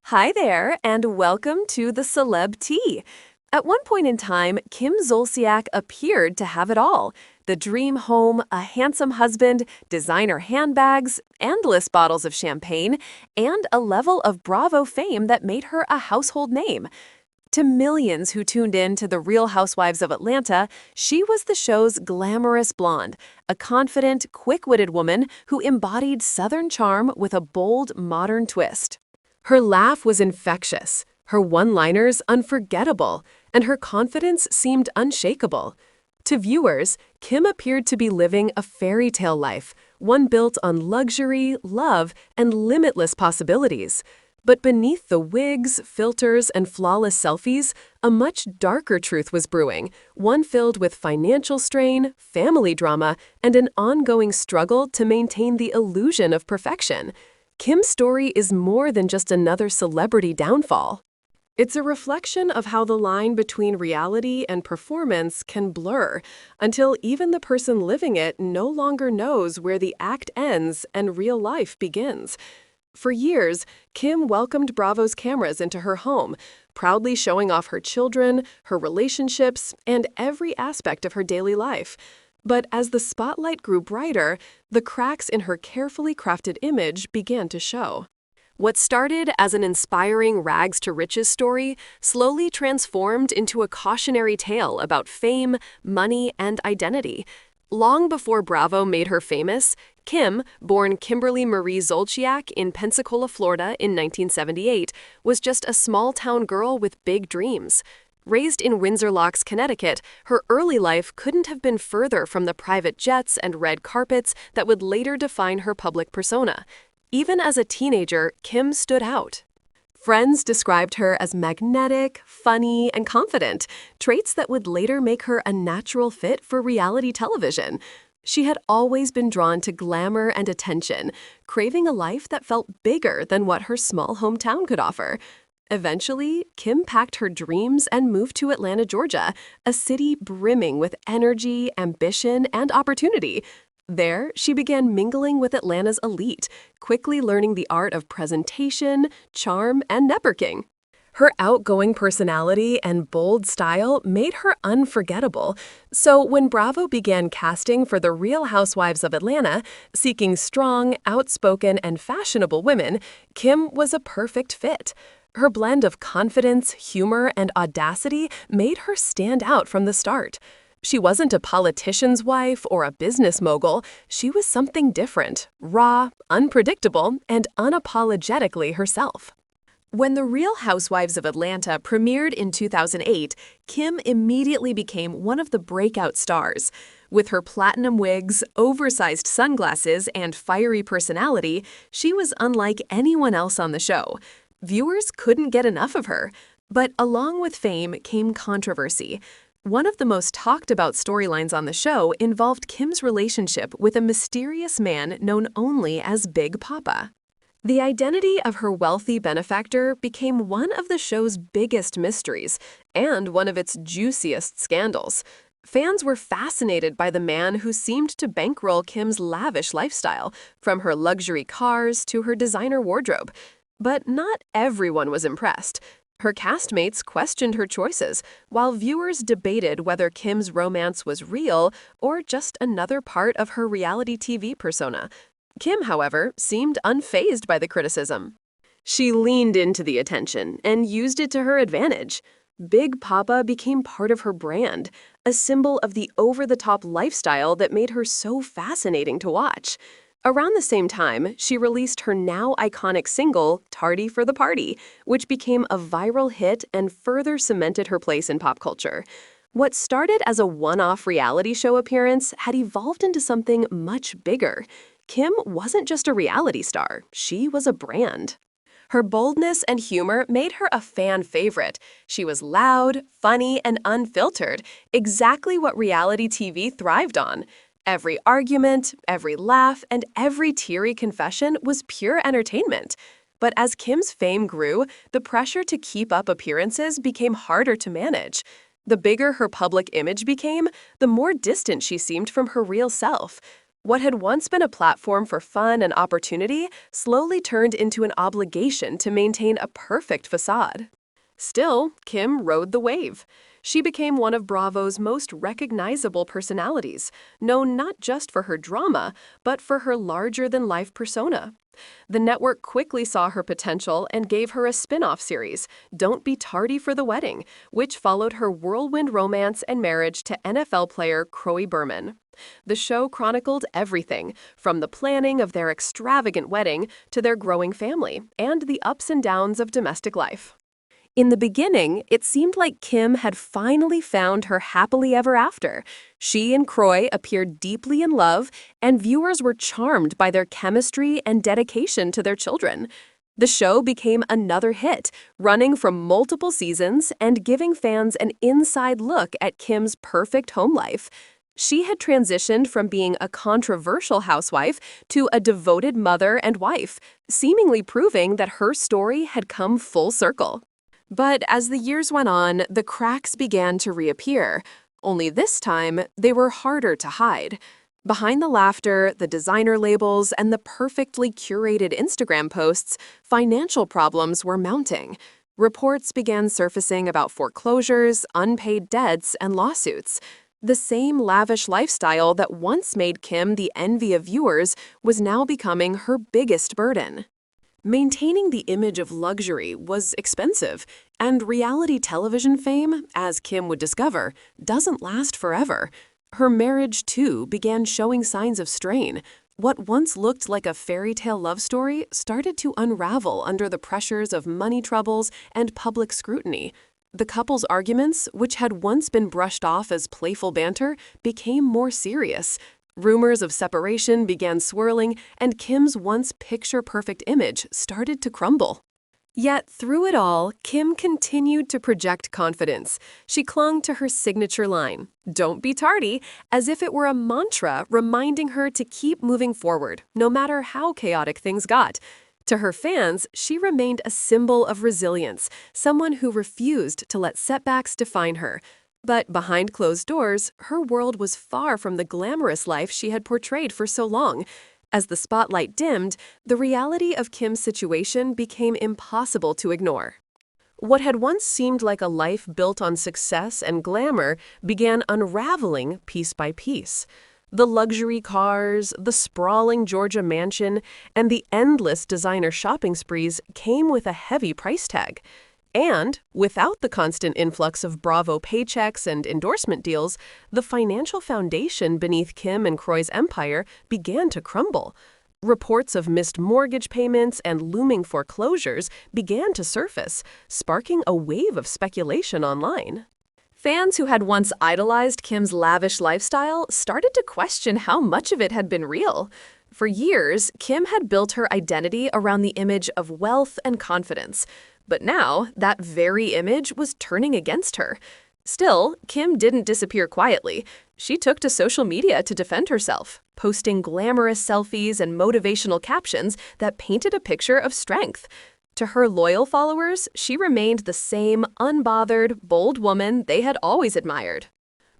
Hi there, and welcome to the Celeb Tea. At one point in time, Kim Zolciak appeared to have it all. The dream home, a handsome husband, designer handbags, endless bottles of champagne, and a level of Bravo fame that made her a household name. To millions who tuned in to the Real Housewives of Atlanta, she was the show's glamorous blonde, a confident, quick-witted woman who embodied Southern charm with a bold, modern twist. Her laugh was infectious, her one-liners unforgettable, and her confidence seemed unshakable. To viewers, Kim appeared to be living a fairy tale life, one built on luxury, love, and limitless possibilities. But beneath the wigs, filters, and flawless selfies, a much darker truth was brewing, one filled with financial strain, family drama, and an ongoing struggle to maintain the illusion of perfection. Kim's story is more than just another celebrity downfall. It's a reflection of how the line between reality and performance can blur, until even the person living it no longer knows where the act ends and real life begins. For years, Kim welcomed Bravo's cameras into her home, proudly showing off her children, her relationships, and every aspect of her daily life. But as the spotlight grew brighter, the cracks in her carefully crafted image began to show. What started as an inspiring rags-to-riches story slowly transformed into a cautionary tale about fame, money, and identity. Long before Bravo made her famous, Kim, born Kimberly Marie Zolciak in Pensacola, Florida in 1978, was just a small-town girl with big dreams. Raised in Windsor Locks, Connecticut, her early life couldn't have been further from the private jets and red carpets that would later define her public persona. Even as a teenager, Kim stood out. Friends described her as magnetic, funny, and confident, traits that would later make her a natural fit for reality television. She had always been drawn to glamour and attention, craving a life that felt bigger than what her small hometown could offer. Eventually, Kim packed her dreams and moved to Atlanta, Georgia, a city brimming with energy, ambition, and opportunity. There, she began mingling with Atlanta's elite, quickly learning the art of presentation, charm, and networking. Her outgoing personality and bold style made her unforgettable. So when Bravo began casting for the Real Housewives of Atlanta, seeking strong, outspoken, and fashionable women, Kim was a perfect fit. Her blend of confidence, humor, and audacity made her stand out from the start. She wasn't a politician's wife or a business mogul. She was something different, raw, unpredictable, and unapologetically herself. When The Real Housewives of Atlanta premiered in 2008, Kim immediately became one of the breakout stars. With her platinum wigs, oversized sunglasses, and fiery personality, she was unlike anyone else on the show. Viewers couldn't get enough of her. But along with fame came controversy. One of the most talked about storylines on the show involved Kim's relationship with a mysterious man known only as Big Papa. The identity of her wealthy benefactor became one of the show's biggest mysteries and one of its juiciest scandals. Fans were fascinated by the man who seemed to bankroll Kim's lavish lifestyle, from her luxury cars to her designer wardrobe. But not everyone was impressed. Her castmates questioned her choices, while viewers debated whether Kim's romance was real or just another part of her reality TV persona. Kim, however, seemed unfazed by the criticism. She leaned into the attention and used it to her advantage. Big Papa became part of her brand, a symbol of the over-the-top lifestyle that made her so fascinating to watch. Around the same time, she released her now iconic single, Tardy for the Party, which became a viral hit and further cemented her place in pop culture. What started as a one-off reality show appearance had evolved into something much bigger. Kim wasn't just a reality star, she was a brand. Her boldness and humor made her a fan favorite. She was loud, funny, and unfiltered, exactly what reality TV thrived on. Every argument, every laugh, and every teary confession was pure entertainment. But as Kim's fame grew, the pressure to keep up appearances became harder to manage. The bigger her public image became, the more distant she seemed from her real self. What had once been a platform for fun and opportunity slowly turned into an obligation to maintain a perfect facade. Still, Kim rode the wave. She became one of Bravo's most recognizable personalities, known not just for her drama, but for her larger-than-life persona. The network quickly saw her potential and gave her a spin-off series, Don't Be Tardy for the Wedding, which followed her whirlwind romance and marriage to NFL player Kroy Biermann. The show chronicled everything, from the planning of their extravagant wedding to their growing family and the ups and downs of domestic life. In the beginning, it seemed like Kim had finally found her happily ever after. She and Kroy appeared deeply in love, and viewers were charmed by their chemistry and dedication to their children. The show became another hit, running for multiple seasons and giving fans an inside look at Kim's perfect home life. She had transitioned from being a controversial housewife to a devoted mother and wife, seemingly proving that her story had come full circle. But as the years went on, the cracks began to reappear. Only this time, they were harder to hide. Behind the laughter, the designer labels, and the perfectly curated Instagram posts, financial problems were mounting. Reports began surfacing about foreclosures, unpaid debts, and lawsuits. The same lavish lifestyle that once made Kim the envy of viewers was now becoming her biggest burden. Maintaining the image of luxury was expensive, and reality television fame, as Kim would discover, doesn't last forever. Her marriage, too, began showing signs of strain. What once looked like a fairy tale love story started to unravel under the pressures of money troubles and public scrutiny. The couple's arguments, which had once been brushed off as playful banter, became more serious. Rumors of separation began swirling, and Kim's once picture-perfect image started to crumble. Yet, through it all, Kim continued to project confidence. She clung to her signature line, "Don't be tardy," as if it were a mantra reminding her to keep moving forward, no matter how chaotic things got. To her fans, she remained a symbol of resilience, someone who refused to let setbacks define her. But behind closed doors, her world was far from the glamorous life she had portrayed for so long. As the spotlight dimmed, the reality of Kim's situation became impossible to ignore. What had once seemed like a life built on success and glamour began unraveling piece by piece. The luxury cars, the sprawling Georgia mansion, and the endless designer shopping sprees came with a heavy price tag. And, without the constant influx of Bravo paychecks and endorsement deals, the financial foundation beneath Kim and Kroy's empire began to crumble. Reports of missed mortgage payments and looming foreclosures began to surface, sparking a wave of speculation online. Fans who had once idolized Kim's lavish lifestyle started to question how much of it had been real. For years, Kim had built her identity around the image of wealth and confidence. But now, that very image was turning against her. Still, Kim didn't disappear quietly. She took to social media to defend herself, posting glamorous selfies and motivational captions that painted a picture of strength. To her loyal followers, she remained the same unbothered, bold woman they had always admired.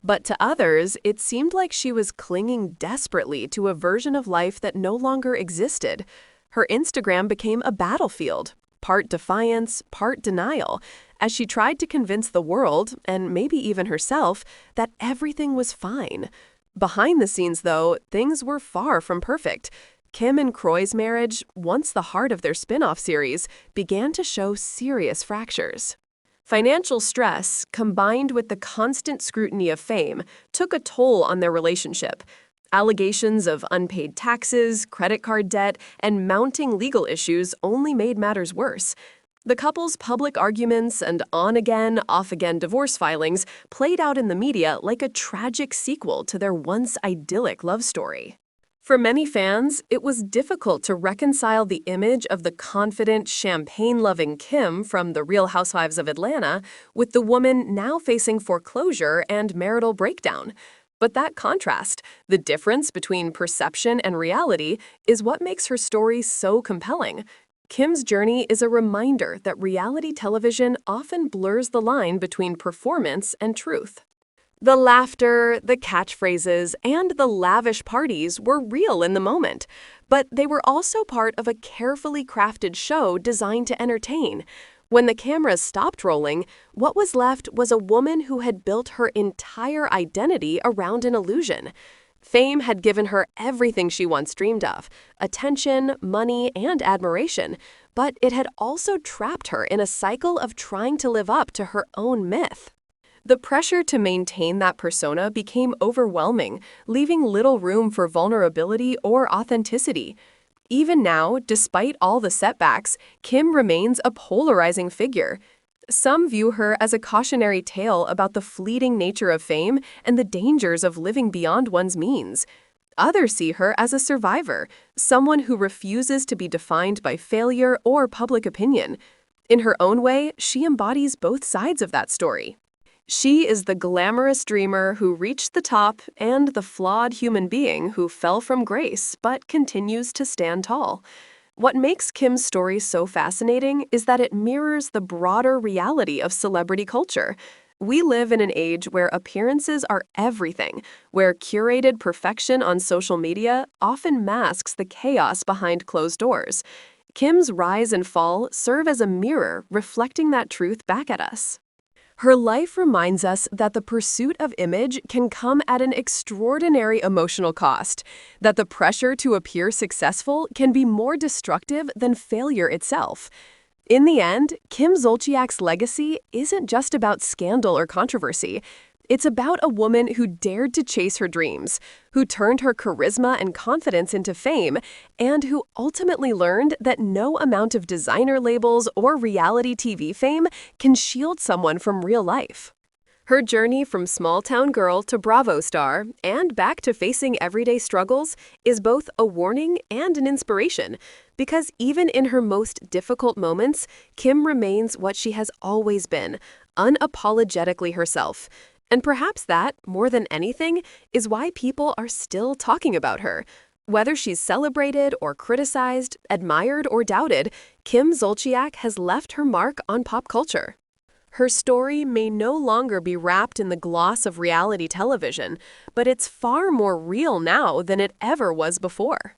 But to others, it seemed like she was clinging desperately to a version of life that no longer existed. Her Instagram became a battlefield, part defiance, part denial, as she tried to convince the world, and maybe even herself, that everything was fine. Behind the scenes, though, things were far from perfect. Kim and Kroy's marriage, once the heart of their spin-off series, began to show serious fractures. Financial stress, combined with the constant scrutiny of fame, took a toll on their relationship. Allegations of unpaid taxes, credit card debt, and mounting legal issues only made matters worse. The couple's public arguments and on-again, off-again divorce filings played out in the media like a tragic sequel to their once idyllic love story. For many fans, it was difficult to reconcile the image of the confident, champagne-loving Kim from the Real Housewives of Atlanta with the woman now facing foreclosure and marital breakdown. But that contrast, the difference between perception and reality, is what makes her story so compelling. Kim's journey is a reminder that reality television often blurs the line between performance and truth. The laughter, the catchphrases, and the lavish parties were real in the moment, but they were also part of a carefully crafted show designed to entertain. When the cameras stopped rolling, what was left was a woman who had built her entire identity around an illusion. Fame had given her everything she once dreamed of: attention, money, and admiration, but it had also trapped her in a cycle of trying to live up to her own myth. The pressure to maintain that persona became overwhelming, leaving little room for vulnerability or authenticity. Even now, despite all the setbacks, Kim remains a polarizing figure. Some view her as a cautionary tale about the fleeting nature of fame and the dangers of living beyond one's means. Others see her as a survivor, someone who refuses to be defined by failure or public opinion. In her own way, she embodies both sides of that story. She is the glamorous dreamer who reached the top and the flawed human being who fell from grace but continues to stand tall. What makes Kim's story so fascinating is that it mirrors the broader reality of celebrity culture. We live in an age where appearances are everything, where curated perfection on social media often masks the chaos behind closed doors. Kim's rise and fall serve as a mirror reflecting that truth back at us. Her life reminds us that the pursuit of image can come at an extraordinary emotional cost, that the pressure to appear successful can be more destructive than failure itself. In the end, Kim Zolciak's legacy isn't just about scandal or controversy. It's about a woman who dared to chase her dreams, who turned her charisma and confidence into fame, and who ultimately learned that no amount of designer labels or reality TV fame can shield someone from real life. Her journey from small-town girl to Bravo star and back to facing everyday struggles is both a warning and an inspiration, because even in her most difficult moments, Kim remains what she has always been, unapologetically herself. And perhaps that, more than anything, is why people are still talking about her. Whether she's celebrated or criticized, admired or doubted, Kim Zolciak has left her mark on pop culture. Her story may no longer be wrapped in the gloss of reality television, but it's far more real now than it ever was before.